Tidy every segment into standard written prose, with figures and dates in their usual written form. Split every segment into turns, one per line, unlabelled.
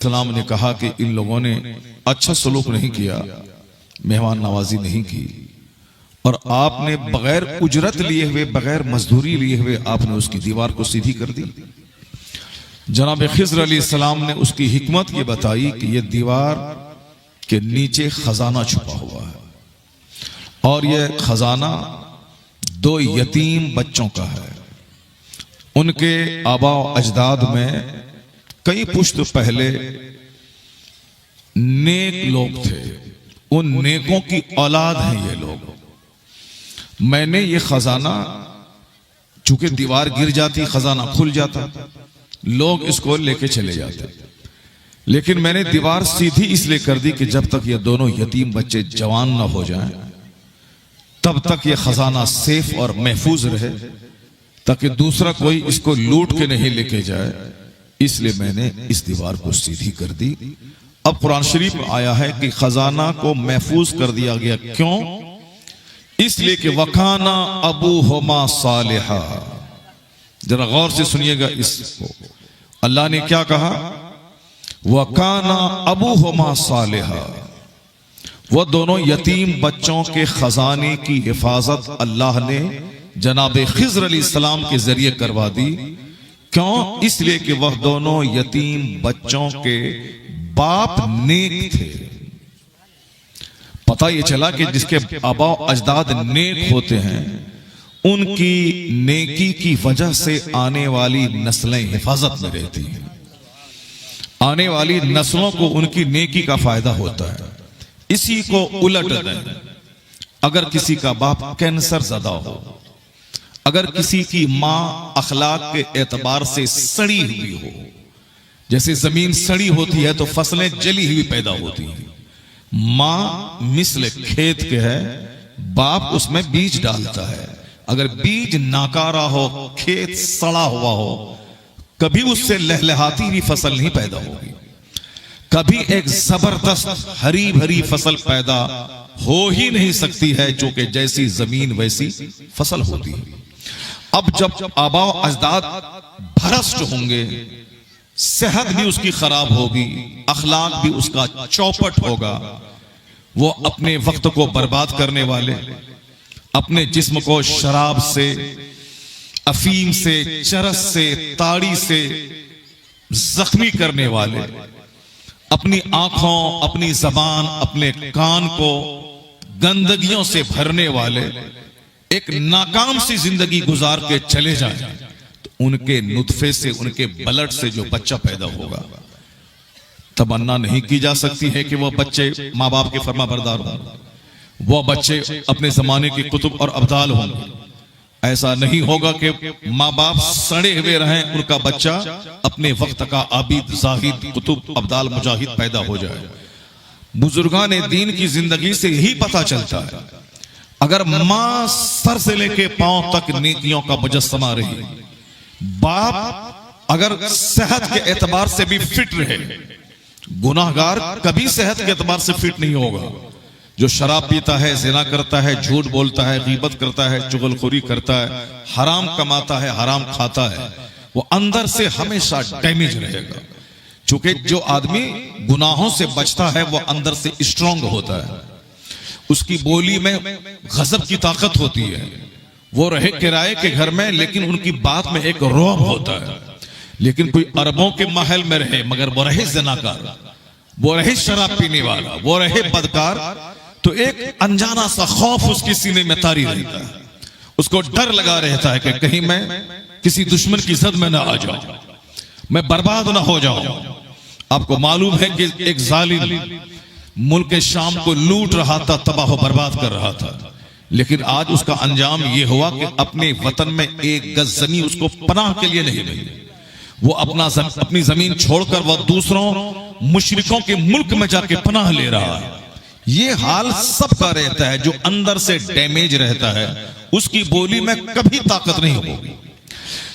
सलाम ने कहा कि इन लोगों ने अच्छा सलूक नहीं किया, मेहमान नवाजी नहीं की, और आपने बगैर उजरत लिए हुए, बगैर मजदूरी लिए हुए आपने उसकी दीवार को सीधी कर दी। जनाब खिज़र अलैहिस्सलाम ने उसकी हिकमत ये बताई कि यह दीवार के नीचे खजाना छुपा हुआ है, और यह खजाना 2 यतीम बच्चों का है। उनके आबा अजदाद में कई पुश्त पहले नेक लोग थे, उन नेकों की औलाद हैं ये लोग। मैंने ये खजाना, चूंकि दीवार गिर जाती खजाना खुल जाता, लोग इसको लेके चले जाते, लेकिन मैंने दीवार सीधी इसलिए कर दी कि जब तक ये दोनों यतीम बच्चे जवान ना हो जाएं तब तक ये खजाना सेफ और महफूज रहे, ताकि दूसरा कोई इसको लूट के नहीं लेके जाए। इसलिए मैंने इस दीवार को सीधी कर दी। अब कुरान शरीफ में आया है कि खजाना को महफूज कर दिया गया, क्यों? इसलिए कि वकाना अबूहुमा सालिहा। जरा गौर से सुनिएगा इसको, अल्लाह ने क्या कहा? वकाना अबूहुमा सालिहा। वो दोनों यतीम बच्चों के खजाने की हिफाजत अल्लाह ने जनाब खिज़र अलैहिस्सलाम के जरिए करवा दी। क्यों? इसलिए कि वह दोनों यतीम बच्चों के बाप नेक थे। पता यह चला कि जिसके आबा अजदाद नेक होते हैं, उनकी नेकी की वजह से आने वाली नस्लें हिफाजत में रहती हैं, आने वाली नस्लों को उनकी नेकी का फायदा होता है। इसी को उलट दें, अगर किसी का बाप कैंसर ज़दा हो, अगर किसी की मां अखलाक के एतबार से सड़ी हुई हो, जैसे जमीन सड़ी होती है तो फसलें जली हुई पैदा होती हैं, मां मिसल खेत के है, बाप उसमें बीज डालता है। अगर बीज नाकारा हो, खेत सड़ा हुआ हो, कभी उससे लहलहाती हुई फसल नहीं पैदा होगी, कभी एक जबरदस्त हरी भरी फसल पैदा हो ही नहीं सकती है, चूंकि जैसी जमीन वैसी फसल होती है। अब जब आबा अजदाद भ्रष्ट होंगे, सेहत भी उसकी खराब होगी, अखलाक भी उसका चौपट होगा, वो अपने वक्त को बर्बाद करने वाले, अपने जिस्म को शराब से, अफीम से, चरस से, ताड़ी से जख्मी करने वाले, अपनी आंखों, अपनी जबान, अपने कान को गंदगियों से भरने वाले एक नाकाम सी जिंदगी गुजार के चले जाएं, तो उनके नुतफे से, उनके ब्लड से जो बच्चा पैदा होगा, तमन्ना नहीं की जा सकती है कि वह बच्चे माँ बाप के फर्माबरदार हों, वह बच्चे अपने जमाने के कुतुब और अब्दाल होंगे। ऐसा नहीं होगा कि माँ बाप सड़े हुए रहें, उनका बच्चा अपने वक्त का आबिद, जाहिद, कुतुब, अब्दाल, मुजाहिद पैदा हो जाए। बुजुर्गान दीन की जिंदगी से ही पता चलता है, अगर मां सर से लेके पांव तक नेकियों का मुजस्समा रही, बाप अगर सेहत के एतबार से भी फिट रहे, गुनाहगार कभी सेहत के एतबार से फिट नहीं होगा। जो शराब पीता है, जिना करता है, झूठ बोलता है, गीबत करता है, चुगलखोरी करता है, हराम कमाता है, हराम खाता है, वो अंदर से हमेशा डैमेज रहेगा। चूंकि जो आदमी गुनाहों से बचता है वो अंदर से स्ट्रांग होता है, उसकी बोली में गजब की ताकत होती है। वो रहे किराए के घर में, लेकिन उनकी बात में एक रौब होता है। लेकिन कोई अरबों के महल में रहे, मगर वो रहे ज़िनाकार, वो रहे शराब पीने वाला, वो रहे बदकार, तो एक अनजाना सा खौफ उसके सीने में तारी रहता है। उसको डर लगा रहता है कि कहीं मैं किसी दुश्मन की जद में ना आ जाऊं, मैं बर्बाद ना हो जाऊं। आपको मालूम है कि एक जालिम मुल्क शाम को लूट रहा था, तबाह बर्बाद कर रहा था, लेकिन आज उसका अंजाम यह हुआ कि अपने वतन में एक गज जमीन उसको पनाह के लिए नहीं मिली। वो अपनी जमीन छोड़कर वह दूसरों मुशरिकों के मुल्क में जाके पनाह ले रहा है। ये हाल सबका रहता है, जो अंदर से डैमेज रहता है उसकी बोली में कभी ताकत नहीं होगी।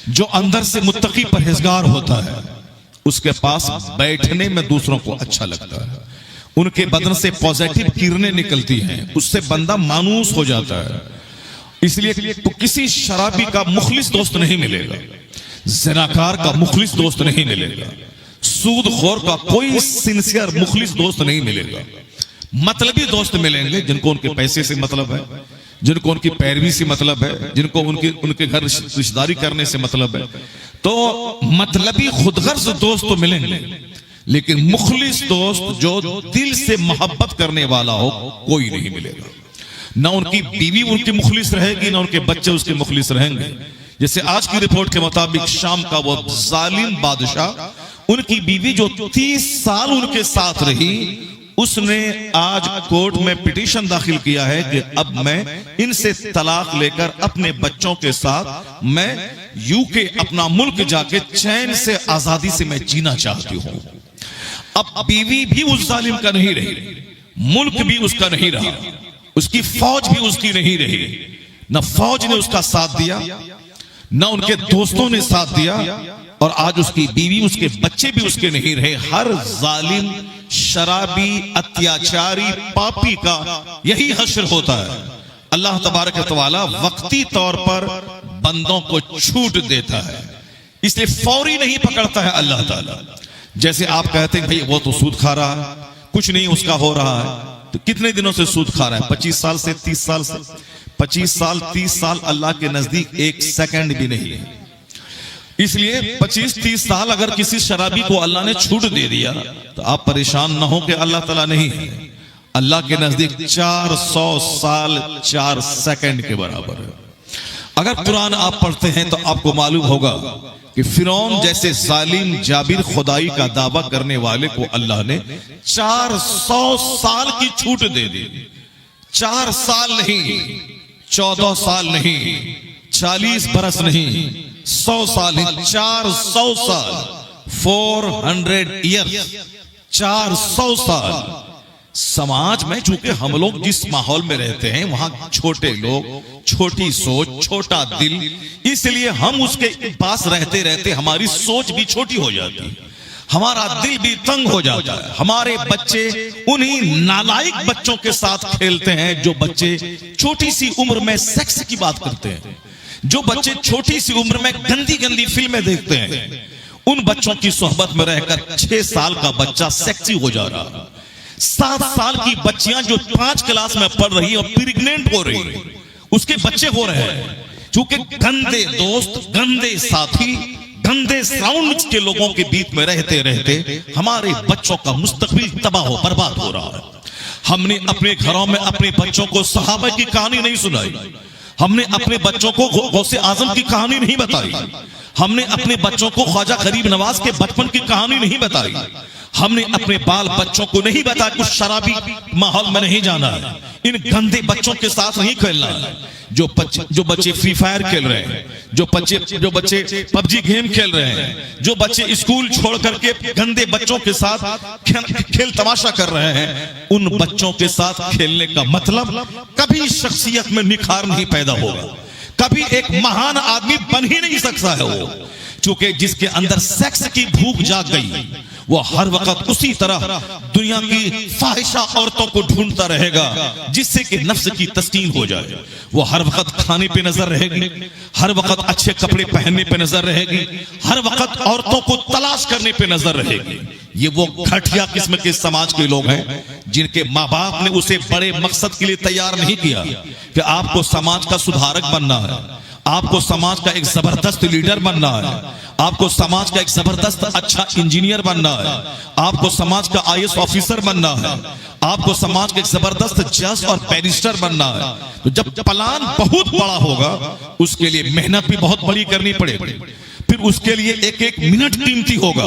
जो अंदर से मुत्तकी परहेजगार होता है, उसके पास बैठने में दूसरों को अच्छा लगता है, उनके बदन से पॉजिटिव किरणें निकलती हैं, उससे बंदा मानूस हो जाता है। इसलिए तो किसी शराबी का मुखलिस दोस्त नहीं मिलेगा, ज़िनाकार का मुखलिस दोस्त नहीं मिलेगा, सूदखोर का कोई सिंसियर मुखलिस दोस्त नहीं मिलेगा। मतलबी दोस्त मिलेंगे जिनको उनके पैसे से मतलब है, जिनको उनकी पैरवी से मतलब है, जिनको उनके घर रिश्तेदारी करने से मतलब है। तो मतलबी खुदगर्ज दोस्त तो मिलेंगे, लेकिन मुखलिस दोस्त जो दिल से मोहब्बत करने वाला हो कोई नहीं मिलेगा। ना उनकी बीवी उनकी मुखलिस रहेगी, ना उनके बच्चे उसके मुखलिस रहेंगे। जैसे आज की रिपोर्ट के मुताबिक शाम का वो जालिम बादशाह, उनकी बीवी जो 30 साल उनके साथ रही, उसने आज कोर्ट में पिटीशन दाखिल किया है कि अब मैं इनसे तलाक लेकर अपने बच्चों के साथ मैं यूके अपना मुल्क जाके चैन से आजादी से मैं जीना चाहती हूं। अब बीवी भी उस जालिम का नहीं रही, मुल्क भी उसका नहीं रहा, उसकी फौज भी उसकी नहीं रही। न फौज ने उसका साथ दिया, न उनके दोस्तों ने साथ दिया, और आज उसकी बीवी उसके बच्चे भी उसके नहीं रहे। हर जालिम, शराबी, अत्याचारी, पापी का यही हश्र होता है। अल्लाह तबारक व तआला वक्ती तौर पर बंदों को छूट देता है, इसलिए फौरी नहीं पकड़ता है अल्लाह ताला। जैसे आप कहते हैं भाई वो तो सूद खा रहा है, कुछ नहीं उसका हो रहा है, तो कितने दिनों से सूद खा रहा है? 25 साल से, 30 साल से। 25 साल 30 साल अल्लाह के नजदीक एक सेकंड भी नहीं है। इसलिए 25-30 साल अगर किसी शराबी को अल्लाह ने छूट दे दिया तो आप परेशान ना हो कि अल्लाह ताला नहीं है। अल्लाह के नजदीक 400 साल 4 सेकंड के बराबर है। अगर कुरान आप पढ़ते हैं तो आपको मालूम होगा कि फिरौन जैसे जालिम जाबिर खुदाई का दावा करने वाले को अल्लाह ने 400 साल की छूट दे दी। 4 साल नहीं, 14 साल नहीं, 40 बरस नहीं, 100 साल नहीं, 400 साल, 400 ईयर्स, 400 साल। समाज में चूंकि हम लोग जिस माहौल में रहते हैं वहां छोटे लोग, छोटी सोच, छोटा दिल, इसलिए हम उसके पास रहते रहते हमारी सोच भी छोटी हो जाती है, हमारा दिल भी तंग हो जाता है। हमारे बच्चे उन्हीं नालायक बच्चों के साथ खेलते हैं जो बच्चे छोटी सी उम्र में सेक्स की बात करते हैं, जो बच्चे छोटी सी उम्र में गंदी गंदी फिल्में देखते हैं। उन बच्चों की सोहबत में रहकर 6 साल का बच्चा सेक्सी हो जा रहा है। 7 साल की बच्चियां जो 5 क्लास में पढ़ रही और प्रेग्नेंट हो रही, उसके बच्चे हो रहे हैं। क्योंकि गंदे दोस्त, गंदे साथी, गंदे साउंड के लोगों के बीच में रहते रहते हमारे बच्चों का मुस्तकबिल तबाह हो, बर्बाद हो रहा है। हमने अपने घरों में अपने बच्चों को सहाबा की कहानी नहीं सुनाई, हमने अपने बच्चों को गौसे आजम की कहानी नहीं बताई, हमने अपने बच्चों को ख्वाजा गरीब नवाज के बचपन की कहानी नहीं बताई, हमने अपने बाल बच्चों को नहीं बताया कुछ शराबी माहौल में नहीं जाना है, इन गंदे बच्चों के साथ नहीं खेलना है। जो बच्चे फ्री फायर खेल रहे हैं, जो बच्चे पबजी गेम खेल रहे हैं, जो बच्चे स्कूल छोड़ करके गंदे बच्चों के साथ खेल तमाशा कर रहे हैं, उन बच्चों के साथ खेलने का मतलब कभी शख्सियत में निखार नहीं पैदा होगा, कभी एक महान आदमी बन ही नहीं सकता है वो। क्योंकि जिसके अंदर सेक्स की भूख जाग गई वो हर वक्त उसी तरह दुनिया की फाहिशा औरतों को ढूंढता रहेगा जिससे कि नफ्स की तस्कीन हो जाए। वो हर वक्त खाने पे नजर रहेगी, हर वक्त अच्छे कपड़े पहनने पे नजर रहेगी, हर वक्त औरतों को तलाश करने पे नजर रहेगी। ये वो घटिया किस्म के समाज के लोग हैं जिनके माँ बाप ने उसे बड़े मकसद के लिए तैयार नहीं किया कि आपको समाज का सुधारक बनना है, आपको समाज का एक जबरदस्त लीडर बनना है, आपको समाज का एक जबरदस्त अच्छा इंजीनियर बनना है, आपको समाज का IAS ऑफिसर बनना है, आपको समाज का एक जबरदस्त जज और बैरिस्टर बनना है। तो जब प्लान बहुत बड़ा होगा उसके लिए मेहनत भी बहुत बड़ी करनी पड़ेगी, फिर उसके लिए एक एक मिनट कीमती होगा।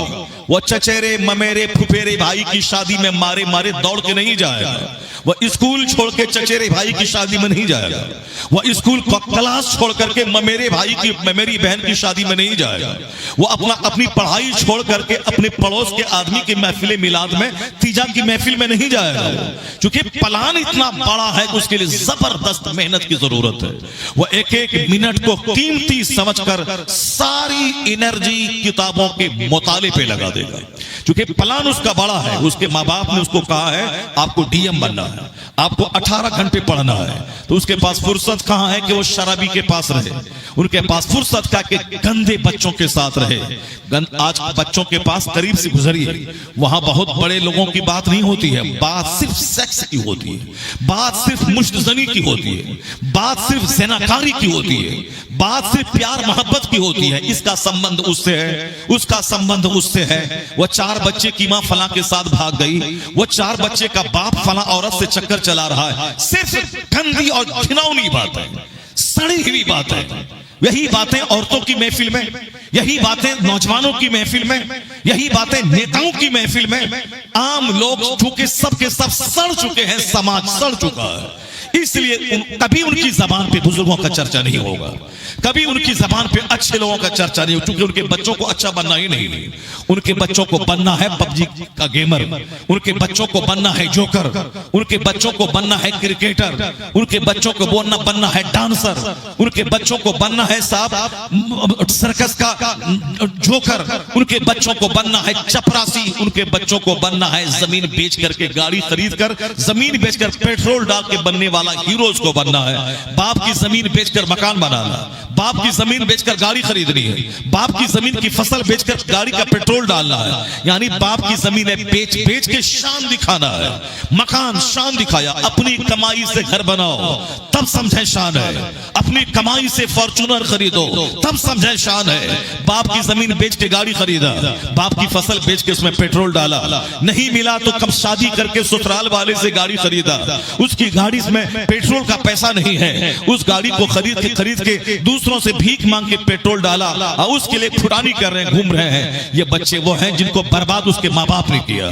वो चचेरे ममेरे फुफेरे भाई की शादी में मारे मारे दौड़ के नहीं जाएगा, वह स्कूल छोड़ के चचेरे भाई की शादी में नहीं जाएगा, वह स्कूल का क्लास छोड़ करके ममेरे भाई की ममेरी बहन की शादी में नहीं जाएगा, वो अपनी पढ़ाई छोड़ करके अपने पड़ोस के आदमी की महफिल मिलाद में, तीजा की महफिल में नहीं जाएगा। क्योंकि प्लान इतना बड़ा है कि उसके लिए जबरदस्त मेहनत की जरूरत है। वह एक एक मिनट को कीमती समझकर सारी एनर्जी किताबों के मुताले पे लगा देगा। क्योंकि प्लान उसका बड़ा है, उसके माँ बाप ने उसको कहा है आपको DM बनना है, आपको 18 घंटे पढ़ना है, तो उसके पास फुर्सत कहां है कि वो शराबी के पास रहे, उनके पास फुर्सत का कि गंदे बच्चों के साथ रहे, आज बच्चों के पास करीब से गुजरिए, वहां बहुत बड़े लोगों की बात नहीं होती है, बात सिर्फ सेक्स की होती है, बात सिर्फ मुश्तजनी की होती है, बात सिर्फ ज़िनाकारी की होती है, बात सिर्फ प्यार मोहब्बत की होती है। इसका संबंध उससे है, उसका संबंध उससे है। वह 4 बच्चे की मां फलां के साथ भाग गई, वह 4 बच्चे का बाप फलां औरत से चक्कर चला रहा है। सिर्फ गंदी और घिनौनी बात है, सड़ी हुई बात है। यही बातें औरतों की महफिल में, यही बातें नौजवानों की महफिल में, यही बातें नेताओं की महफिल में। आम लोग चूंकि सबके सब सड़ चुके हैं, समाज सड़ चुका है, इसलिए कभी उनकी जबान पे बुजुर्गों का चर्चा नहीं होगा, कभी उनकी जबान पे अच्छे लोगों का चर्चा नहीं होगा, क्योंकि उनके बच्चों को अच्छा बनना ही नहीं। उनके बच्चों को बनना है पबजी का गेमर, उनके बच्चों को बनना है जोकर, उनके बच्चों को बनना है क्रिकेटर, उनके बच्चों को बनना है डांसर, उनके बच्चों को बनना है साहब सर्कस का जोकर, उनके बच्चों को बनना है चपरासी, उनके बच्चों को बनना है जमीन बेच करके, गाड़ी खरीद कर, जमीन बेचकर पेट्रोल डाल के बनने वाला हीरोज को बनना है। बाप की जमीन बेचकर मकान बनाना, बाप की जमीन बेचकर गाड़ी खरीदनी है, बाप की जमीन की फसल बेचकर गाड़ी का पेट्रोल डालना है, यानी बाप की जमीन बेच बेच के शान दिखाना है। मकान शान दिखाया, अपनी कमाई से घर बनाओ तब समझे शान है, अपनी कमाई से फॉर्च्यूनर खरीदो तब समझे शान है। बाप की जमीन बेच के गाड़ी खरीदा, बाप की फसल बेच के उसमें पेट्रोल डाला, नहीं मिला तो कब शादी करके ससुराल वाले से गाड़ी खरीदा, उसकी गाड़ी में पेट्रोल का पैसा नहीं है, उस गाड़ी को खरीद के दूसरों से भीख मांग के पेट्रोल डाला और उसके लिए फुटानी कर रहे हैं, घूम रहे हैं। ये बच्चे वो हैं जिनको बर्बाद उसके माँ बाप ने किया,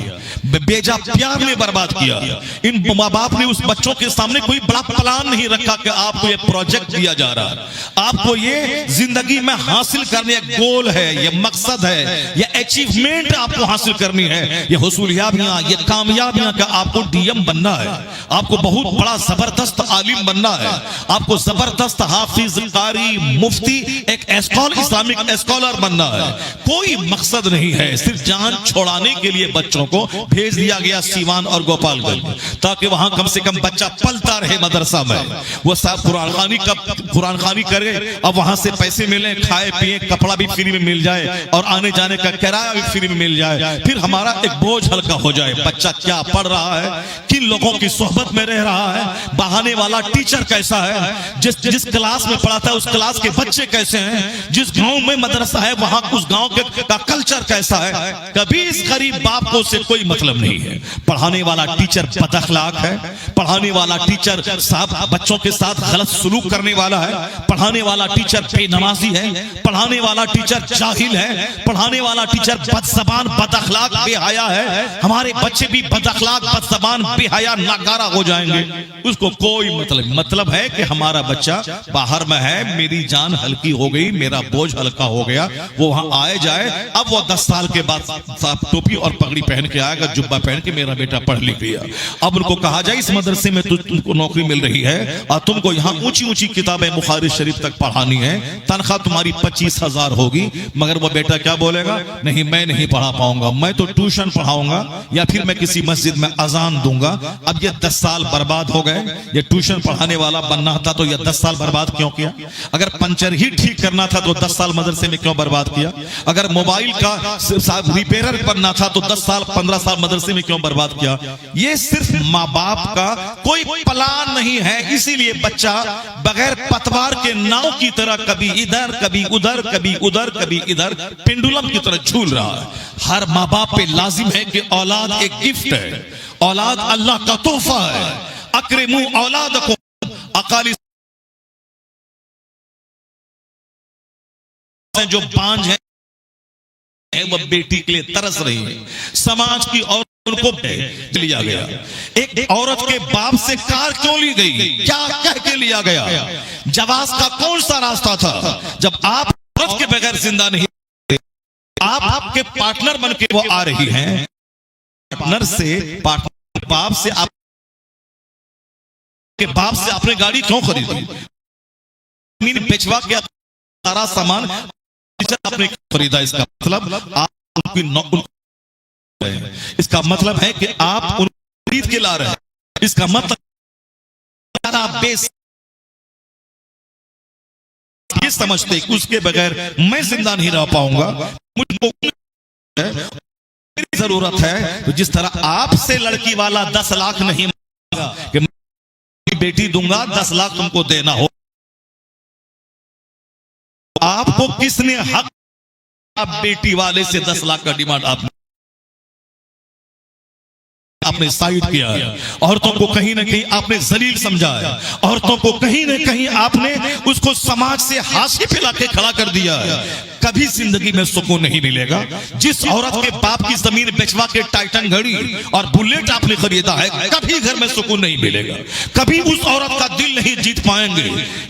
बेजा प्यार ने बर्बाद किया। इन माँ बाप ने उस बच्चों के सामने कोई बड़ा प्लान नहीं रखा कि आपको ये प्रोजेक्ट दिया जा रहा है, आपको ये जिंदगी में हासिल करने गोल है, ये मकसद है, ये अचीवमेंट आपको हासिल करनी है, ये हुसूलियाबियां, ये कामयाबियां का आपको डीएम बनना है, आपको बहुत बड़ा जबरदस्त आलिम बनना है, आपको जबरदस्त हाफिज, कारी, मुफ्ती, एक इस्लामिक स्कॉलर बनना है। कोई मकसद नहीं है, सिर्फ जान छोड़ाने के लिए बच्चों को भेज दिया गया सीवान और गोपालगंज, ताकि वहां कम से कम बच्चा पलता रहे मदरसा में, वो साहब कुरान खानी करे, अब वहां से पैसे मिले, खाए पिए, कपड़ा भी फ्री में मिल जाए और आने जाने का किराया भी फ्री में मिल जाए, फिर हमारा एक बोझ हल्का हो जाए। बच्चा क्या पढ़ रहा है, किन लोगों की सोहबत में रह रहा है, बहाने वाला टीचर कैसा है, जिस क्लास में पढ़ाता है उस क्लास के बच्चे कैसे हैं, जिस गांव में मदरसा है वहां उस गांव का कल्चर कैसा है। कभी इस गरीब बाप को से कोई मतलब नहीं है। पढ़ाने वाला टीचर बदअखलाक है, पढ़ाने वाला टीचर साहब बच्चों के साथ गलत सलूक करने वाला है, पढ़ाने वाला टीचर बेनमाजी है, पढ़ाने वाला टीचर जाहिल है, पढ़ाने वाला टीचर बदजबान, बदअखलाक, बेहया है। हमारे बच्चे भी बदअखलाक, बदजबान, बेहया, नाकारा हो जाएंगे, उसको कोई मतलब है कि हमारा बच्चा बाहर में है, मेरी जान हल्की हो गई, मेरा बोझ हल्का हो गया, वो वहां आए जाए। अब वो 10 साल के बाद साहब टोपी और पगड़ी पहन के आएगा, जुब्बा पहन के, मेरा बेटा पढ़ लिख गया। अब उनको कहा जाए इस मदरसे में तुमको नौकरी मिल रही है और तुमको यहाँ ऊंची ऊंची किताबें बुखारी शरीफ तक पढ़ानी है, तनख्वाह तुम्हारी 25,000 होगी। मगर वो बेटा क्या बोलेगा, नहीं मैं नहीं पढ़ा पाऊंगा, मैं तो ट्यूशन पढ़ाऊंगा या फिर मैं किसी मस्जिद में अजान दूंगा। अब ये 10 साल बर्बाद हो गए। ये ट्यूशन पढ़ाने वाला बनना था तो ये 10 साल बर्बाद क्यों किया? अगर पंचर ही ठीक करना था तो 10 साल मदरसे में क्यों बर्बाद किया? अगर मोबाइल का रिपेयरर बनना था तो 10 साल 15 साल मदरसे में क्यों बर्बाद किया? ये सिर्फ माँ बाप का कोई प्लान नहीं है, इसीलिए बच्चा बगैर पतवार के नाव की तरह कभी इधर कभी उधर, कभी उधर कभी इधर, पेंडुलम की तरह झूल रहा है। हर माँ बाप पे लाजिम है कि औलाद एक गिफ्ट है, औलाद अल्लाह का तोहफा है। अक्रिमू औलादकुम, अकाली जो बांझ है वह बेटी के लिए तरस रही है, समाज की और उनको लिया गया। एक औरत के बाप से कार क्यों ली गई, क्या कह के लिया गया? जवाज का कौन सा रास्ता था? जब आप औरत के बगैर जिंदा नहीं, आप आपके पार्टनर बन के वो आ रही हैं, पार्टनर से बाप से आप के बाप से आपने गाड़ी क्यों खरीदी? बेचवा के सारा सामान आपने खरीदा। इसका मतलब आप इसका मतलब है कि आप उन खरीद के ला रहे हैं। इसका मतलब बेस ये समझते कि उसके बगैर मैं जिंदा नहीं रह पाऊंगा। मुझको जरूरत है, तो जिस तरह आपसे लड़की वाला 10 लाख नहीं मांगा कि मैं बेटी दूंगा 10 लाख तुमको देना हो, आपको किसने हक आप बेटी वाले से 10 लाख का डिमांड आपने साइड किया है। औरतों को कहीं ना कहीं आपने जलील समझा है, औरतों को कहीं ना कहीं आपने उसको समाज से हाशिए पे लाके खड़ा कर दिया है। कभी जिंदगी में सुकून नहीं मिलेगा। जिस औरत के बाप की जमीन बेचवा के टाइटन घड़ी और बुलेट आपने खरीदा है, कभी घर में सुकून नहीं मिलेगा, कभी उस औरत का दिल नहीं जीत पाएंगे।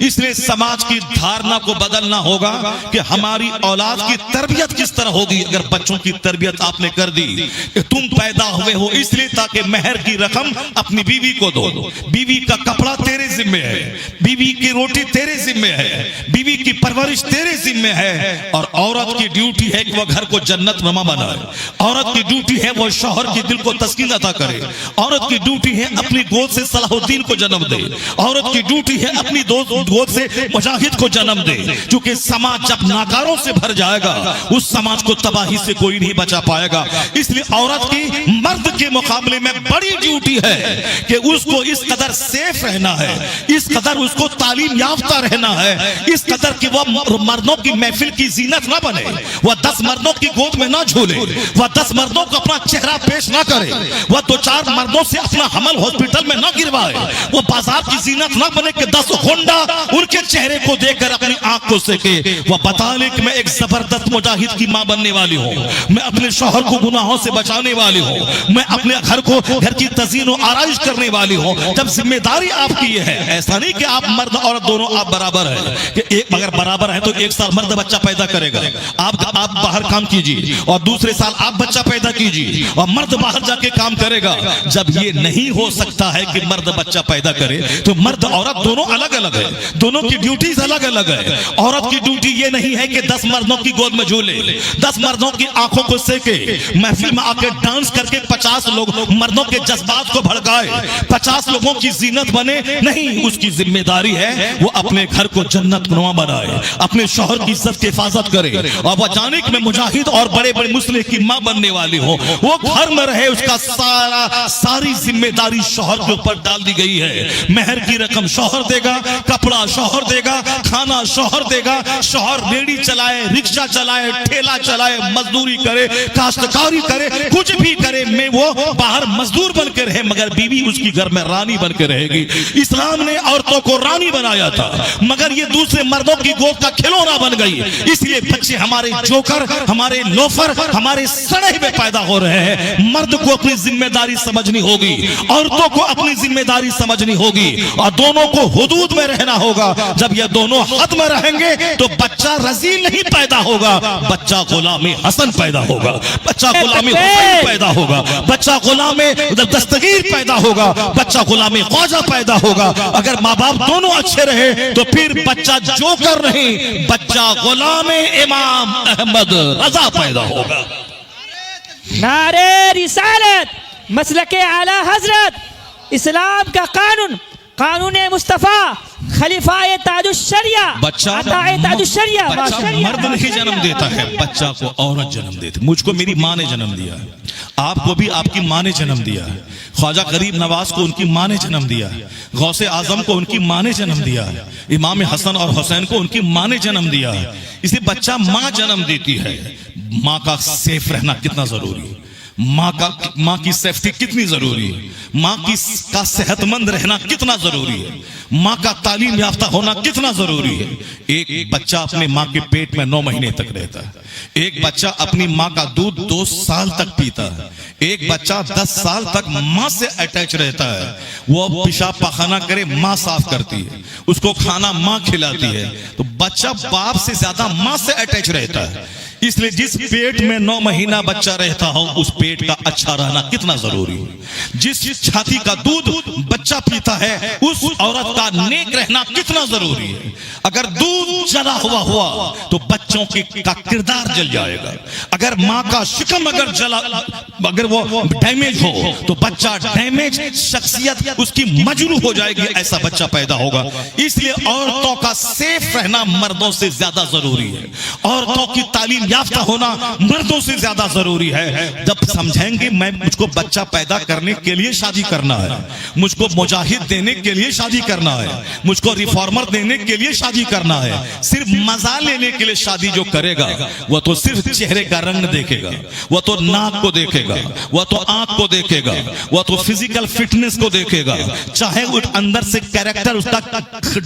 इसलिए समाज की धारणा को बदलना होगा कि हमारी औलाद की तरबियत किस तरह होगी। अगर बच्चों की तरबियत आपने कर दी कि तुम पैदा हुए हो इसलिए ताकि मेहर की रकम अपनी बीवी को दो, बीवी का कपड़ा तेरे जिम्मे है, बीवी की रोटी तेरे जिम्मे है, बीवी की परवरिश तेरे जिम्मे है। और औरत की ड्यूटी है कि वह घर को जन्नत नुमा बनाए, औरत की ड्यूटी है वह शौहर के दिल को तस्कीन अता करे, औरत की ड्यूटी है अपनी गोद से सलाहुद्दीन को जन्म दे, औरत की ड्यूटी है अपनी गोद से मुजाहिद को जन्म दे। क्योंकि समाज जब नाकारों से भर जाएगा उस समाज को तबाही से कोई नहीं बचा पाएगा। इसलिए औरत की मर्द के मुकाबले में बड़ी ड्यूटी है कि उसको इस कदर सेफ रहना है, इस कदर उसको तालीम याफ्ता रहना है, इस कदर कि वह मर्दों की महफिल की जीनत ना बने, वह 10 मर्दों की गोद में ना झूले, वह 10 मर्दों को अपना चेहरा पेश ना करे, वह 2-4 मर्दों से अपना हमल हॉस्पिटल में ना गिरवाए, वह बाजार की जीनत ना बने कि 10 गुंडा उनके चेहरे को देखकर अपनी आंख को सेके। वह बता ले कि मैं एक जबरदस्त मुजाहिद की मां बनने वाली हूं, मैं अपने शौहर को गुनाहों से बचाने वाली हूं, मैं अपने घर की तज़ीन और आराइश करने वाली हूं। जब जिम्मेदारी आपकी ये है, ऐसा नहीं कि आप मर्द और दोनों आप बराबर है कि एक अगर बराबर है तो एक साल मर्द बच्चा पैदा करेगा, आप बाहर काम कीजिए और दूसरे साल आप बच्चा पैदा कीजिए और मर्द बाहर जाके काम करेगा। जब ये नहीं हो सकता है कि मर्द बच्चा पैदा करे तो मर्द औरत दोनों अलग अलग है, दोनों की ड्यूटीज अलग अलग है। औरत की ड्यूटी ये नहीं है कि 10 मर्दों की गोद में झूले, 10 मर्दों की आंखों को सेके, महफिल में आके डांस करके 50 लोग मर्दों के जज्बात को भड़काए, 50 लोगों की जीनत बने। नहीं, उसकी जिम्मेदारी है वो अपने घर को जन्नत नुमा बनाए, अपने शौहर की इज्जत की हिफाजत करे और वह जाने कि मैं मुजाहिद और बड़े बड़े मुस्लिम की मां बनने वाली हूं। वो घर में रहे, उसका सारी जिम्मेदारी शौहर के ऊपर डाल दी गई है। मेहर की रकम शौहर देगा, कपड़ा शौहर देगा, खाना शौहर देगा, शौहर रेडी चलाए, रिक्शा चलाए, ठेला चलाए, मजदूरी करे, काश्तकारी करे, कुछ भी करे, मैं वो बाहर मजदूर बन के रहे मगर बीवी उसकी घर में रानी बन के रहेगी। इस्लाम ने औरतों को रानी बनाया था मगर ये दूसरे मर्दों की गोद का खिलौना बन गई। इसलिए बच्चे हमारे जोकर, हमारे लोफर, हमारे सड़े में पैदा हो रहे हैं। मर्द को अपनी जिम्मेदारी समझनी होगी, औरतों को अपनी जिम्मेदारी समझनी होगी और दोनों को हुदूद में रहना होगा। जब ये दोनों हद में रहेंगे तो बच्चा रजील नहीं पैदा होगा, बच्चा गुलामी हसन पैदा होगा, बच्चा गुलामी हुसैन पैदा होगा, बच्चा गुलामी दस्तगीर पैदा होगा, बच्चा गुलामी ख्वाजा पैदा होगा। अगर माँ बाप दोनों अच्छे रहे तो फिर बच्चा जोकर नहीं, बच्चा गुलामी इमाम अहमद रजा पैदा होगा।
नारे रिसालत, मसलके आला हजरत, इस्लाम का कानून, कानून मुस्तफा, खलीफाए ताजुशरिया,
बच्चा मर्द नहीं जन्म देता है, बच्चा को औरत जन्म देती। मुझको मेरी माँ ने जन्म दिया है, आपको भी आपकी माँ ने जन्म दिया है, ख्वाजा गरीब नवाज को उनकी माँ ने जन्म दिया है, गौसे आजम को उनकी माँ ने जन्म दिया है, इमाम हसन और हुसैन को उनकी माँ ने जन्म दिया है। इसे बच्चा माँ जन्म देती है। माँ का सेफ रहना कितना जरूरी है, माँ की सेफ्टी कितनी जरूरी है, माँ का सेहतमंद रहना कितना जरूरी है, माँ का तालीम याफ्ता होना कितना जरूरी है। एक बच्चा अपने माँ के पेट में 9 महीने तक रहता है, एक बच्चा अपनी माँ का दूध 2 साल तक पीता है, एक बच्चा 10 साल तक माँ से अटैच रहता है। वो पेशाब पाखाना करे माँ साफ करती है, उसको खाना माँ खिलाती है। तो बच्चा बाप से ज्यादा माँ से अटैच रहता है। इसलिए जिस पेट में 9 महीना बच्चा रहता हो उस पेट का अच्छा रहना कितना जरूरी है। जिस छाती का दूध बच्चा पीता है उस औरत का नेक रहना कितना जरूरी है। अगर दूध जला हुआ तो बच्चों का किरदार जल जाएगा। अगर माँ का शिकम अगर वो डैमेज हो तो बच्चा डैमेज, शख्सियत उसकी मजरू हो जाएगी, ऐसा बच्चा पैदा होगा। इसलिए औरतों का सेफ रहना मर्दों से ज्यादा जरूरी है। औरतों की तालीम याफ्ता होना मर्दों से ज्यादा जरूरी है। जब समझेंगे मैं मुझको बच्चा पैदा करने के लिए शादी करना है, मुझको मुजाहिद देने के लिए शादी करना है, मुझको रिफॉर्मर देने के लिए शादी करना है, सिर्फ मजा लेने के लिए शादी जो करेगा वह तो सिर्फ चेहरे का रंग देखेगा, वह तो नाक को देखेगा, वह तो आंख को देखेगा, वह तो फिजिकल फिटनेस को देखेगा, चाहे अंदर से कैरेक्टर उसका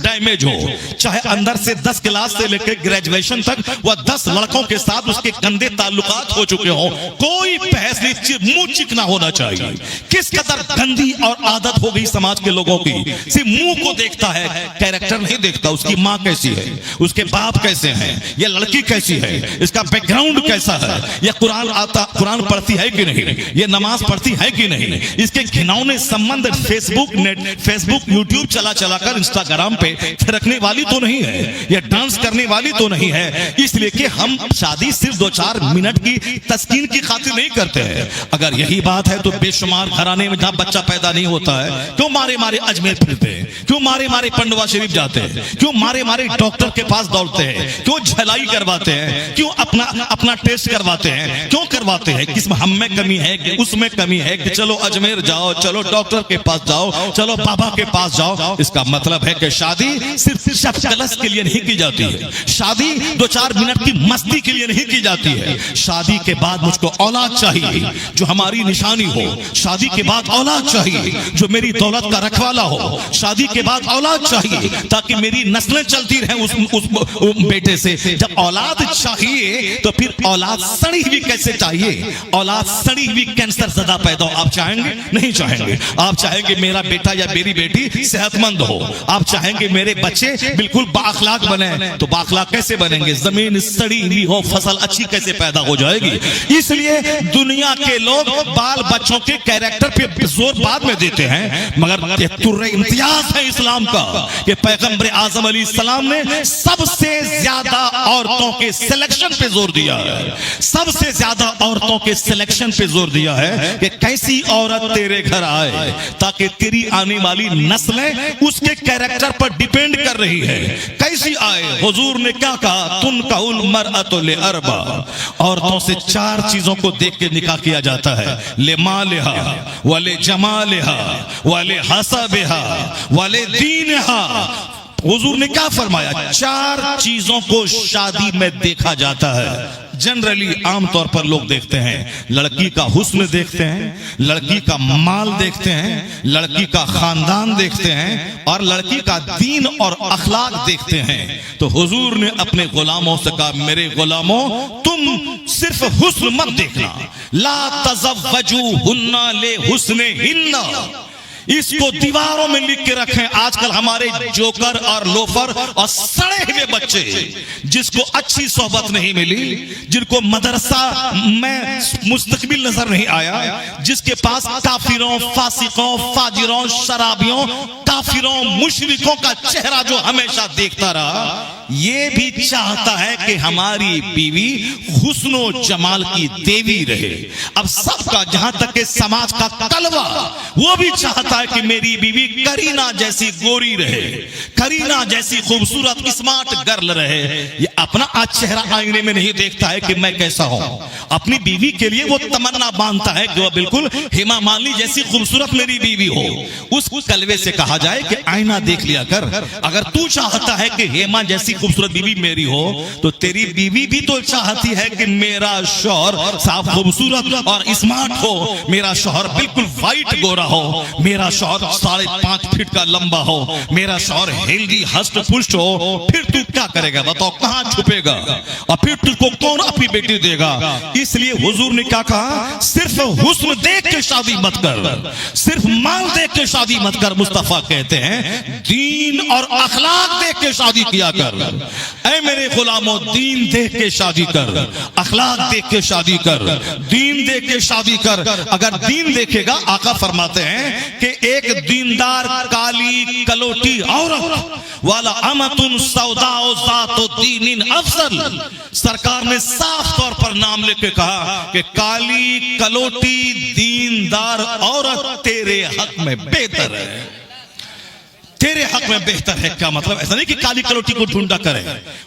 डैमेज हो, चाहे अंदर से 10 क्लास से लेकर ग्रेजुएशन तक वह 10 लड़कों के साथ उसके गंदे ताल्लुकात हो चुके हो, कोई बहस नहीं, मुंह चिकना होना चाहिए। किस कदर गंदी और आदत हो गई समाज के लोगों की, सिर्फ मुंह को देखता है, कैरेक्टर नहीं देखता, उसकी माँ कैसी है, उसके बाप कैसे हैं, ये लड़की कैसी है, इसका बैकग्राउंड कैसा है, ये कुरान पढ़ती है कि नहीं, ये नमाज पढ़ती है कि नहीं, इसके घिनौने संबंध फेसबुक यूट्यूब चला कर इंस्टाग्राम पे रखने वाली तो नहीं है, ये डांस करने वाली तो नहीं है। इसलिए कि हम शादी सिर्फ 2-4 मिनट की तस्कीन की खातिर नहीं करते हैं। अगर यही बात है तो बेशुमार घराने में जहां बच्चा पैदा नहीं होता है, क्यों मारे अजमेर फिरते हैं, क्यों मारे पंडवा शरीफ जाते हैं, क्यों मारे डॉक्टर के पास दौड़ते हैं, क्यों झलाई करवाते हैं, क्यों अपना टेस्ट करवाते हैं, क्यों करवाते हैं, किसमें हम में कमी है कि उसमें कमी है कि चलो अजमेर जाओ, चलो डॉक्टर के पास जाओ, चलो बाबा के पास जाओ। इसका मतलब है कि शादी सिर्फ शक्लस के लिए नहीं की जाती है, शादी 2-4 मिनट की मस्ती के लिए नहीं की जाती है। शादी के बाद मुझको औलाद चाहिए जो हमारी निशानी हो, शादी के बाद औलाद चाहिए जो मेरी दौलत का रखवाला हो, शादी के बाद औलाद चाहिए ताकि मेरी नस्लें चलती रहें उस बेटे से। जब औलाद चाहिए तो फिर औलाद सड़ी हुई कैसे चाहिए, औलाद सड़ी हुई कैंसर ज़दा पैदा हो, आप चाहेंगे? नहीं चाहेंगे। आप चाहेंगे मेरा बेटा या मेरी बेटी सेहतमंद हो, आप चाहेंगे मेरे बच्चे बिल्कुल बाअखलाक बने, तो बाअखलाक कैसे बनेंगे? जमीन सड़ी हुई हो, फसल अच्छी कैसे पैदा हो जाएगी? इसलिए दुनिया के लोग बाल बच्चों के कैरेक्टर पे जोर बाद में देते हैं, मगर तुर्रे इम्तियाज है इस्लाम का कि पैगंबर आजम अलैहिस्सलाम ने सबसे ज्यादा औरतों के सिलेक्शन पे जोर दिया है, सबसे ज्यादा औरतों के सिलेक्शन पे जोर दिया है कि कैसी औरत तेरे घर आए ताकि तेरी आने वाली नस्लें उसके कैरेक्टर पर डिपेंड कर रही है, कैसी आए। हुजूर ने क्या कहा? तुन काउल मरअतुल अरबा, औरतों से 4 चीजों को देख के निकाह किया जाता है, ले मालिहा वले जमालिहा वले हसबिहा वले दीनहा। हुजूर ने क्या फरमाया? 4 चीजों को शादी में देखा जाता है। जनरली आमतौर पर लोग देखते हैं, लड़की का हुस्न देखते हैं, लड़की का माल देखते हैं, लड़की का खानदान देखते हैं और लड़की का दीन और अखलाक देखते हैं। तो हुजूर ने अपने गुलामों से कहा, मेरे गुलामों तुम सिर्फ हुस्न मत देखना, ला तज़व्वजुहुन्ना ले हुस्निहिन्ना, इसको दीवारों में लिख के रखें। आजकल हमारे जोकर और लोफर और सड़े हुए बच्चे जिसको अच्छी सोहबत नहीं मिली, जिनको मदरसा में मुस्तकबिल नजर नहीं आया, जिसके पास काफिरों, फासिकों, फाजिरों, शराबियों, काफिरों, मुशरिकों का चेहरा जो हमेशा देखता रहा, ये भी चाहता है कि हमारी बीवी हुस्नो जमाल की देवी रहे। अब सबका, जहां तक के समाज का कलवा, वो भी चाहता है कि मेरी बीवी करीना जैसी गोरी रहे, करीना जैसी खूबसूरत स्मार्ट गर्ल रहे। ये अपना आज चेहरा आईने में नहीं देखता है कि मैं कैसा हूं, अपनी बीवी के लिए वो तमन्ना बांधता है कि वो बिल्कुल हेमा मालिनी जैसी खूबसूरत मेरी बीवी हो। उस कलवे से कहा जाए कि आईना देख लिया कर। अगर तू चाहता है कि हेमा जैसी खूबसूरत बीवी मेरी हो, तो तेरी बीवी भी तो चाहती है कि मेरा शौहर साफ खूबसूरत और स्मार्ट हो, मेरा शौहर बिल्कुल वाइट गोरा हो, मेरा शौहर 5.5 फीट का लंबा हो, मेरा शौहर हेल्दी हष्ट पुष्ट हो। फिर तू क्या करेगा बताओ? कहां छुपेगा? और फिर तुझको कौन अपनी बेटी देगा? इसलिए हुजूर ने क्या कहा? सिर्फ हुस्न देख के शादी मत कर, सिर्फ माल देख के शादी मत कर। मुस्तफा कहते हैं दीन और अखलाक देख के शादी किया कर। ऐ मेरे गुलामों, दीन देख के शादी कर, अखलाक देख के शादी कर, दीन देख के शादी कर। अगर दीन देखेगा, आका फरमाते हैं कि एक दीनदार काली कलोटी औरत वाला अमतुन सौदाओ ज़ातो दीनिन अफसल, सरकार ने साफ तौर पर नाम लेके कहा कि काली कलोटी दीनदार औरत तेरे हक में बेहतर है। तेरे हक में बेहतर है। क्या मतलब? ऐसा नहीं कि काली कलोटी को ढूंढा करे।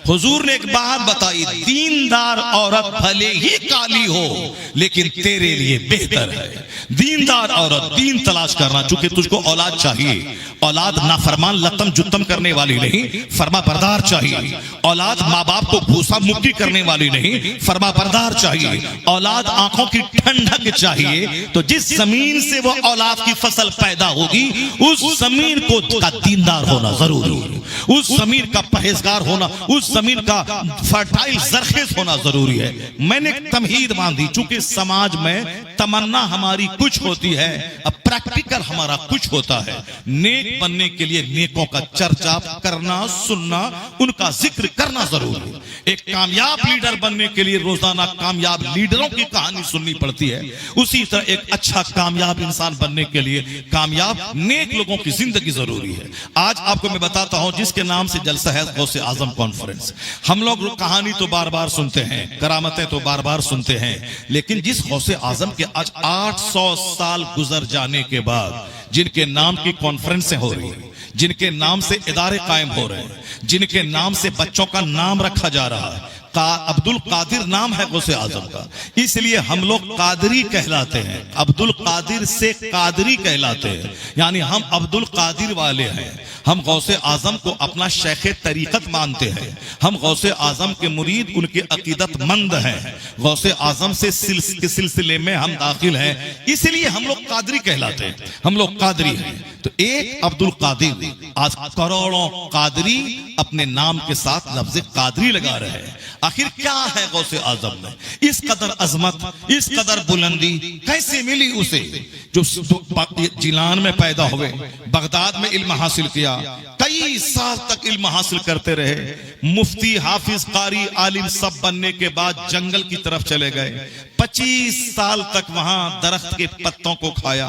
हुजूर ने एक बात बताई, दीनदार औरत भले ही काली हो लेकिन तेरे लिए बेहतर है। दीनदार औरत, दीन तलाश करना, चूंकि तुझको औलाद चाहिए। औलाद नाफरमान लतम जुत्तम करने वाली नहीं, फरमा बरदार चाहिए। औलाद माँ बाप को भूसा मुक्की करने वाली नहीं, फरमा बरदार चाहिए। औलाद आंखों की ठंडक चाहिए। तो जिस जमीन से वो औलाद की फसल पैदा होगी उस जमीन को का दीनदार होना जरूरी है, उस जमीन का परहेजगार होना, उस जमीन का फर्टाइल जरखेज होना जरूरी है। मैंने एक तमहीद बांधी, चूंकि समाज में तमन्ना हमारी कुछ होती है, अब प्रैक्टिकल हमारा कुछ होता है। नेक बनने के लिए नेकों का चर्चा करना, सुनना, उनका जिक्र करना जरूरी है। एक कामयाब लीडर बनने के लिए रोजाना कामयाब लीडरों की कहानी सुननी पड़ती है। उसी तरह एक अच्छा कामयाब इंसान बनने के लिए कामयाब नेक लोगों की जिंदगी जरूरी है। आज आपको मैं बताता हूं, जिसके नाम से जलसा है गौसे आजम कॉन्फ्रेंस। हम लोग कहानी तो बार बार सुनते हैं, करामतें तो बार बार सुनते हैं, लेकिन जिस गौसे आजम के आज 800 साल गुजर जाने के बाद जिनके नाम की कॉन्फ्रेंसें हो रही है, जिनके नाम से इदारे कायम हो रहे हैं, जिनके नाम से बच्चों का नाम रखा जा रहा है, अब्दुल कादिर नाम है गौसे आजम का, इसलिए हम लोग कादरी कहलाते हैं। अब्दुल कादिर से कादरी कहलाते हैं, यानी हम अब्दुल कादिर वाले हैं। हम गौसे आजम को अपना शेख तरीकत मानते हैं। हम गौसे आजम के मुरीद, उनके अकीदतमंद हैं। गौसे आजम से के सिलसिले में हम दाखिल हैं, इसलिए हम लोग कादरी कहलाते हैं। हम लोग कादरी हैं। तो एक अब्दुल कादिर, आज करोड़ों कादरी अपने नाम के साथ लफ्ज कादरी लगा रहे हैं। आखिर क्या है गौसे आजम में? इस कदर अजमत, इस कदर बुलंदी कैसे मिली उसे? जो जिलान में पैदा हुए, बगदाद में इल्म हासिल किया, कई साल तक इल्म हासिल करते रहे, मुफ्ती, हाफिज, कारी, आलिम सब बनने के बाद जंगल की तरफ चले गए। 25 साल तक वहां दरख्त के पत्तों को खाया,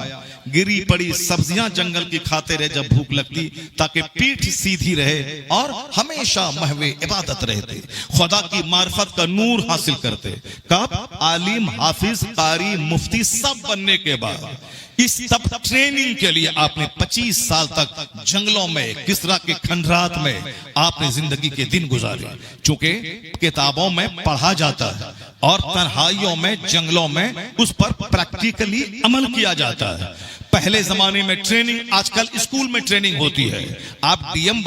गिरी पड़ी सब्जियां जंगल की खाते रहे जब भूख लगती, ताकि पीठ सीधी रहे और हमेशा महवे इबादत रहते, खुदा की मार्फत का नूर हासिल करते। कब? आलिम, हाफिज, कारी, मुफ्ती सब बनने के बाद। इस सब ट्रेनिंग के लिए आपने 25 साल तक जंगलों में, किसरा के खंडरात में आपने जिंदगी के दिन गुजारे। चूंकि किताबों में पढ़ा जाता है और तन्हाइयों में, जंगलों में उस पर प्रैक्टिकली अमल किया जाता है। पहले जमाने में ट्रेनिंग, आजकल स्कूल में ट्रेनिंग होती है। आप डीएम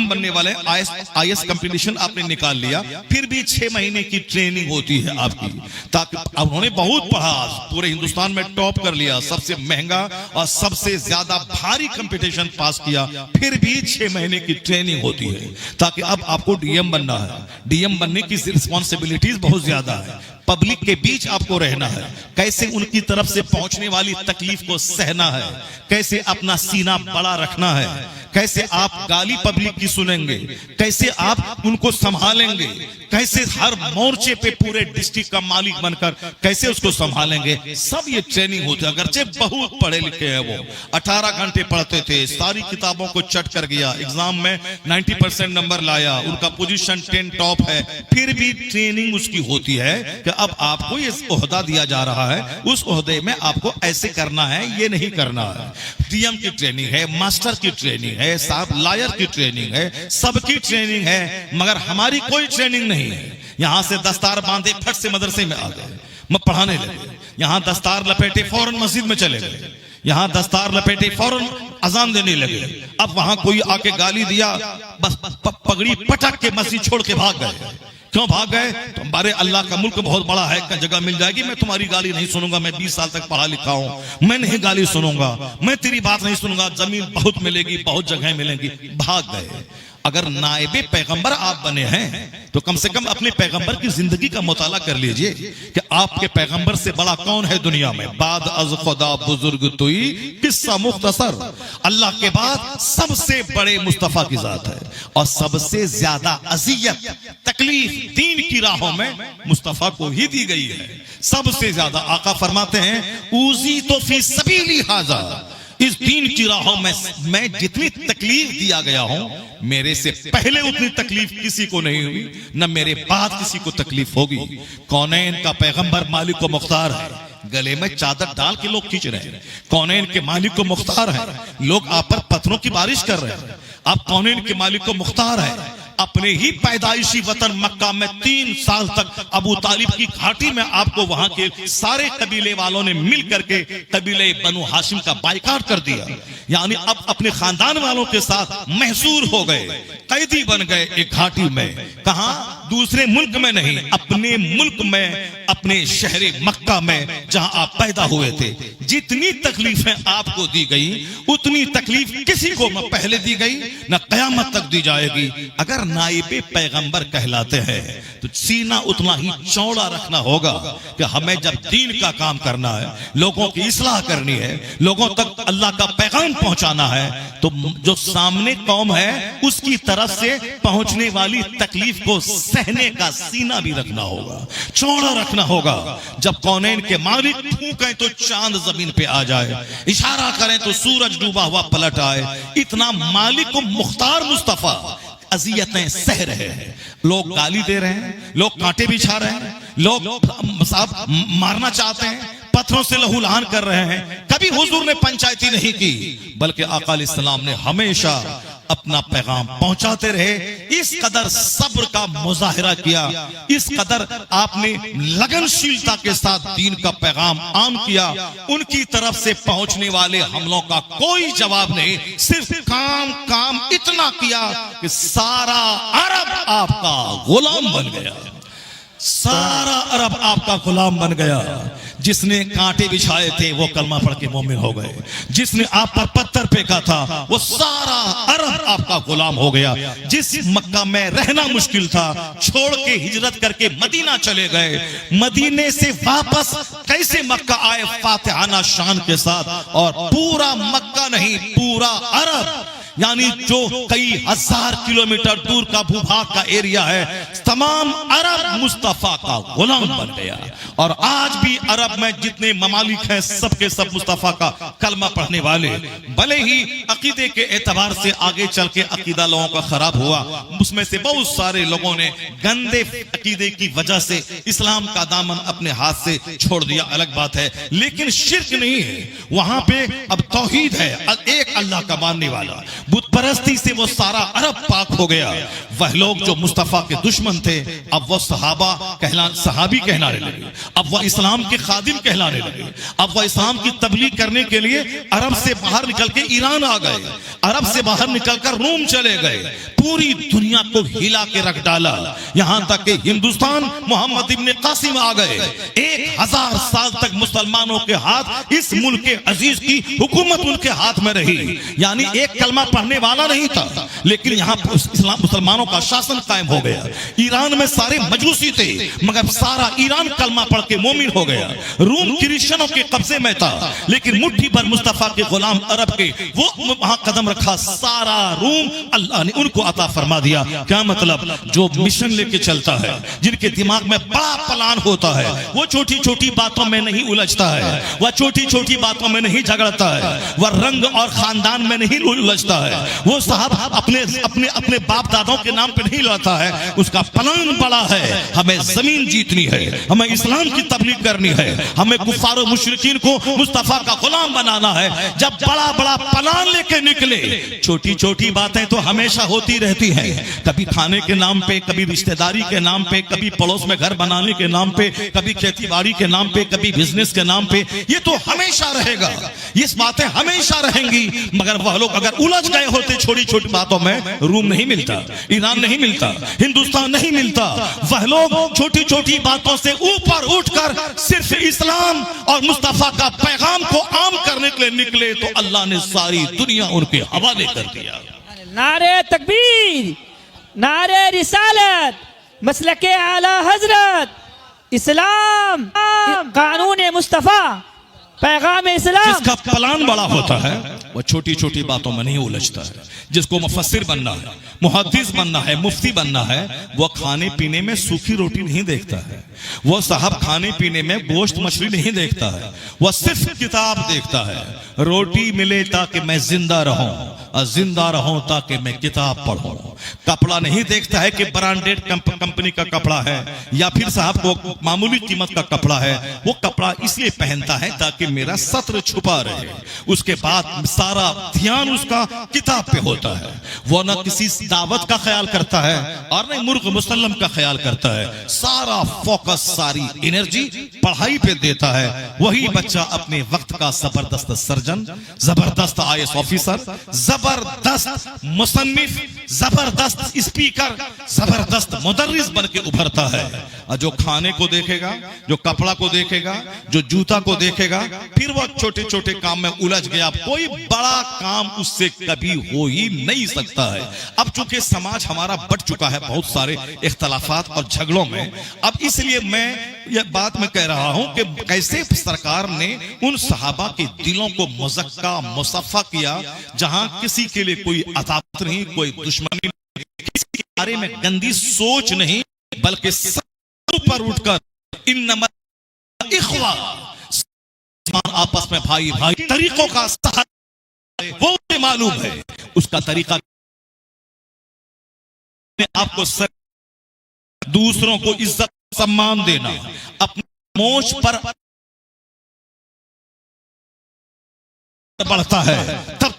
बनने वाले, आईएएस कंपटीशन आपने निकाल लिया, फिर भी 6 महीने की ट्रेनिंग होती है आपकी, ताकि उन्होंने बहुत पढ़ा, पूरे हिंदुस्तान में टॉप कर लिया, सबसे महंगा और सबसे ज्यादा भारी कंपटीशन पास किया, फिर भी 6 महीने की ट्रेनिंग होती है, ताकि अब आपको डीएम बनना है। डीएम बनने की रिस्पॉन्सिबिलिटीज बहुत ज्यादा है। पब्लिक के बीच आपको रहना है, कैसे उनकी तरफ से पहुंचने वाली तकलीफ को सहना है, कैसे अपना सीना बड़ा रखना है, कैसे आप गाली पब्लिक की सुनेंगे, कैसे आप उनको संभालेंगे, कैसे हर मोर्चे पे पूरे डिस्ट्रिक्ट का मालिक बनकर कैसे उसको संभालेंगे, सब ये ट्रेनिंग होती है। अगरचे बहुत पढ़े लिखे हैं, वो 18 घंटे पढ़ते थे, सारी किताबों को चट कर गया, एग्जाम में 90% नंबर लाया, उनका पोजीशन 10 टॉप है, फिर भी ट्रेनिंग उसकी होती है कि अब आपको ये ओहदा दिया जा रहा है, उस ओहदे में आपको ऐसे करना है, ये नहीं करना है। डीएम की ट्रेनिंग है, मास्टर की ट्रेनिंग है, साहब लायर की ट्रेनिंग है, सबकी ट्रेनिंग है, मगर हमारी कोई ट्रेनिंग नहीं है। यहां से दस्तार बांधे फट से मदरसे में आ गए, मैं पढ़ाने लगे, यहां दस्तार लपेटे फौरन मस्जिद में चले गए, यहां दस्तार लपेटे फौरन अजान देने लगे। अब वहां कोई आके गाली दिया, बस पगड़ी पटक के मस्जिद छोड़ के भाग गए। क्यों भाग गए? तो हमारे अल्लाह का मुल्क बहुत बड़ा है, जगह मिल जाएगी, मैं तुम्हारी गाली नहीं सुनूंगा, मैं 20 साल तक पढ़ा लिखा हूं, मैं नहीं गाली सुनूंगा, मैं तेरी बात नहीं सुनूंगा, जमीन बहुत मिलेगी, बहुत जगह मिलेंगी, भाग गए। अगर नायबे पैगंबर आप बने हैं तो कम से कम अपने पैगंबर की जिंदगी का मुताला कर लीजिए कि आपके पैगंबर से बड़ा कौन है दुनिया में। बाद अज खुदा बुजुर्ग तुई, किस्सा मुख्तसर, अल्लाह के बाद सबसे बड़े मुस्तफा की जात है और सबसे ज्यादा अजियत, तकलीफ दीन की राहों में मुस्तफा को ही दी गई है। सबसे ज्यादा आका फरमाते हैं, ऊजी तो फी सबीली हाजा, इस दीन की राहों में मैं जितनी तकलीफ दिया गया हूं, मेरे से पहले उतनी तकलीफ किसी को नहीं हुई, न मेरे बाद किसी को तकलीफ होगी। कौनैन का पैगंबर मालिक व मुख्तार है, गले में चादर डाल के लोग खींच रहे हैं। कौनैन के मालिक को मुख्तार है, लोग आप पर पत्थरों की बारिश कर रहे हैं। आप कौनैन के मालिक को मुख्तार है। अपने ही पैदाइशी वतन मक्का में 3 साल तक अबू तालिब की घाटी में आपको वहां के सारे कबीले वालों ने मिल करके कबीले बनु हाशिम का बाइकाट कर दिया। यानी अब अपने खानदान वालों के साथ महसूर हो गए, कैदी बन गए एक घाटी में। कहा? दूसरे मुल्क में नहीं, अपने मुल्क में, अपने शहर मक्का में जहां आप पैदा हुए थे। जितनी तकलीफें आपको दी गई उतनी तकलीफ किसी को न पहले दी गई न कयामत तक दी जाएगी। अगर नाइबे पैगंबर कहलाते हैं तो सीना उतना ही चौड़ा रखना होगा कि हमें जब दीन का काम करना है, लोगों की इस्लाह करनी है, लोगों तक अल्लाह का पैगाम पहुंचाना है, तो जो सामने कौम है उसकी तरफ से पहुंचने वाली तकलीफ को सहने का सीना भी रखना होगा, चौड़ा रखना होगा। जब कौनैन के मालिक फूंकें तो चांद जमीन पे आ जाए, इशारा करें तो सूरज डूबा हुआ पलट आए। इतना मालिक को मुख्तार मुस्तफा अजियतें सह रहे हैं। लोग गाली दे रहे हैं, लोग कांटे बिछा रहे हैं, लोग साहब मारना चाहते हैं, पत्थरों से लहूलहान कर रहे हैं। कभी हुजूर ने पंचायती नहीं की, बल्कि आका अलैहिस्सलाम ने हमेशा अपना पैगाम पहुंचाते रहे। इस कदर सब्र का मुजाहिरा किया, इस कदर आपने लगनशीलता के साथ दीन का पैगाम आम किया। उनकी तरफ से पहुंचने वाले हमलों का कोई जवाब नहीं, सिर्फ काम इतना किया कि सारा अरब आपका गुलाम बन गया। सारा अरब आपका गुलाम बन गया। जिसने कांटे बिछाए थे वो कलमा पढ़ के मोमिन हो गए, जिसने आप पर पत्थर फेंका था वो सारा अरब आपका गुलाम हो गया। जिस मक्का में रहना मुश्किल था छोड़ के हिजरत करके मदीना चले गए, मदीने से वापस कैसे मक्का आए फातिहाना शान के साथ। और पूरा मक्का नहीं, पूरा अरब, यानी जो कई हजार किलोमीटर दूर का भूभाग का एरिया है, तमाम अरब मुस्तफा का गुलाम बन गया। और आज भी अरब में जितने ममालिक हैं सबके सब मुस्तफा का कलमा पढ़ने वाले। भले ही अकीदे के एतबार से आगे चल के अकीदा लोगों का खराब हुआ, उसमें से बहुत सारे लोगों ने गंदे अकीदे की वजह से इस्लाम का दामन अपने हाथ से छोड़ दिया, अलग बात है। लेकिन शिर्क नहीं है वहां पे, अब तौहीद है, एक अल्लाह का मानने वाला। बुत परस्ती से वो सारा अरब पाक हो गया। वह लोग जो मुस्तफा के दुश्मन थे अब वो सहाबी कहलाने लगे, अब वह इस्लाम के खादिम कहलाने लगे, अब वह इस्लाम की तबलीग करने के लिए अरब से बाहर निकल के ईरान आ गए, अरब से बाहर निकलकर रोम चले गए, पूरी दुनिया को हिला के रख डाला। यहां तक कि हिंदुस्तान मोहम्मद इब्ने कासिम आ गए। 1000 साल तक मुसलमानों के हाथ, इस मुल्क के अजीज की हुकूमत उनके हाथ में रही। यानी एक कलमा पढ़ने वाला नहीं था, लेकिन यहाँ मुसलमानों का शासन कायम हो गया। ईरान में सारे मजूसी थे, मगर सारा ईरान कलमा पढ़ के मोमिन हो गया। रूम क्रिश्चियनों के कब्जे में था, लेकिन मुट्ठी भर मुस्तफा के गुलाम अरब के वो वहां कदम रखा, सारा रूम अल्लाह ने उनको अता फरमा दिया। क्या मतलब? जो मिशन लेके चलता है, जिनके दिमाग में बड़ा प्लान होता है, वो छोटी छोटी बातों में नहीं उलझता है, वह छोटी छोटी बातों में नहीं झगड़ता है, वह रंग और खानदान में नहीं उलझता है, वो साहब अपने अपने अपने बाप दादाओं के नाम पे नहीं लड़ता है। उसका प्लान बड़ा है, हमें जमीन जीतनी है, हमें इस्लाम की तबलीग करनी है, हमें कुफार और मुशरिकीन को मुस्तफा का गुलाम बनाना है। जब बड़ा बड़ा प्लान लेके निकले, छोटी छोटी बातें तो हमेशा होती रहती हैं, कभी खाने के नाम पे, कभी रिश्तेदारी के नाम पे, कभी पड़ोस में घर बनाने के नाम पे, कभी खेती बाड़ी के नाम पे, कभी बिजनेस के नाम पे, ये तो हमेशा रहेगा, ये बातें हमेशा रहेंगी। मगर वह लोग अगर उलझ गए होते छोटी छोटी बातों में, रूम नहीं मिलता, ईरान नहीं मिलता, हिंदुस्तान नहीं मिलता। वह लोग छोटी छोटी बातों से ऊपर उठकर सिर्फ इस्लाम और मुस्तफा का पैगाम को आम करने के लिए निकले, तो अल्लाह ने सारी दुनिया उनके हवाले कर दिया।
नारे तकबीर, नारे रिसालत, मसलके आला हजरत, इस्लाम, कानून मुस्तफा, पैगाम इस्लाम।
जिसका प्लान बड़ा होता है वो छोटी छोटी बातों में नहीं उलझता है। जिसको मुफस्सिर बनना है, मुहद्दिस बनना है, मुफ्ती बनना है, वो खाने पीने में सूखी रोटी नहीं देखता है, वो साहब खाने पीने में गोश्त मछली नहीं देखता है, वह सिर्फ किताब देखता है। रोटी मिले ताकि मैं जिंदा रहूं, जिंदा रहूं ताकि मैं किताब पढ़ूं। कपड़ा नहीं देखता है कि ब्रांडेड कंपनी का कपड़ा है या फिर साहब को मामूली कीमत का कपड़ा है। वो कपड़ा इसलिए पहनता है ताकि मेरा सत्र छुपा रहे। उसके बाद सारा ध्यान उसका किताब पे होता है। वो न किसी दावत का ख्याल करता है और न मुर्ग मुसल्लम का ख्याल करता है। सारा फोकस, सारी एनर्जी पढ़ाई पे देता है। वही बच्चा अपने वक्त का जबरदस्त सर्जन, जबरदस्त IAS ऑफिसर, जबरदस्त मुसन्निफ, जबरदस्त स्पीकर, जबरदस्त मुदर्रिस बन के उभरता है। और जो खाने को देखेगा, जो कपड़ा को देखेगा, जो जूता को देखेगा, फिर वह छोटे छोटे काम में उलझ गया। कोई बड़ा काम उससे कभी हो ही नहीं सकता है। अब चूंकि समाज हमारा बट चुका है बहुत सारे इख्तलाफात और झगड़ों में, अब इसलिए मैं यह बात मैं कह रहा हूं कि कैसे सरकार ने उन सहाबा के दिलों को मुज़क्का, मुसफ़्फ़ा किया, जहां किसी के लिए कोई अदावत नहीं, कोई दुश्मनी नहीं, किसी के बारे में गंदी सोच नहीं, बल्कि सब पर उठकर इन्नमा इख्वा, आपस में भाई भाई तरीकों का सहारा वो उसे मालूम है। उसका तरीका आपको दूसरों को इज्जत सम्मान देना, अपनी मोच पर बढ़ता है तब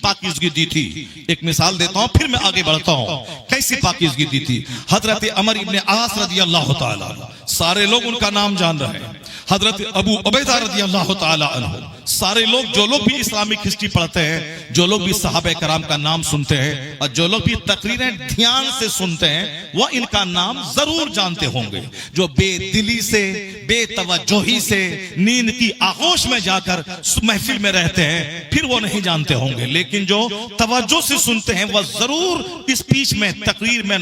पाकीज़गी दी थी। एक मिसाल देता हूं, फिर मैं आगे बढ़ता हूं। कैसी पाकीज़गी दी थी? हजरत अमर इब्ने आस रज़ी अल्लाह ताला, सारे लोग उनका नाम जान रहे हैं। हजरत अबू उबैदा रज़ी अल्लाह ताला अन्हु, सारे लोग, जो लोग भी इस्लामिक हिस्ट्री पढ़ते हैं, जो लोग भी सहाबा कराम का नाम सुनते हैं और जो लोग भी तकरीरें ध्यान से सुनते हैं, वह इनका नाम जरूर जानते होंगे। जो बेदिली से, बेतवज्जोही से, नींद की आगोश में जाकर महफिल में रहते हैं, फिर वो नहीं जानते होंगे। लेकिन जो तवज्जो से सुनते हैं, वह जरूर इस बीच में तकरीर में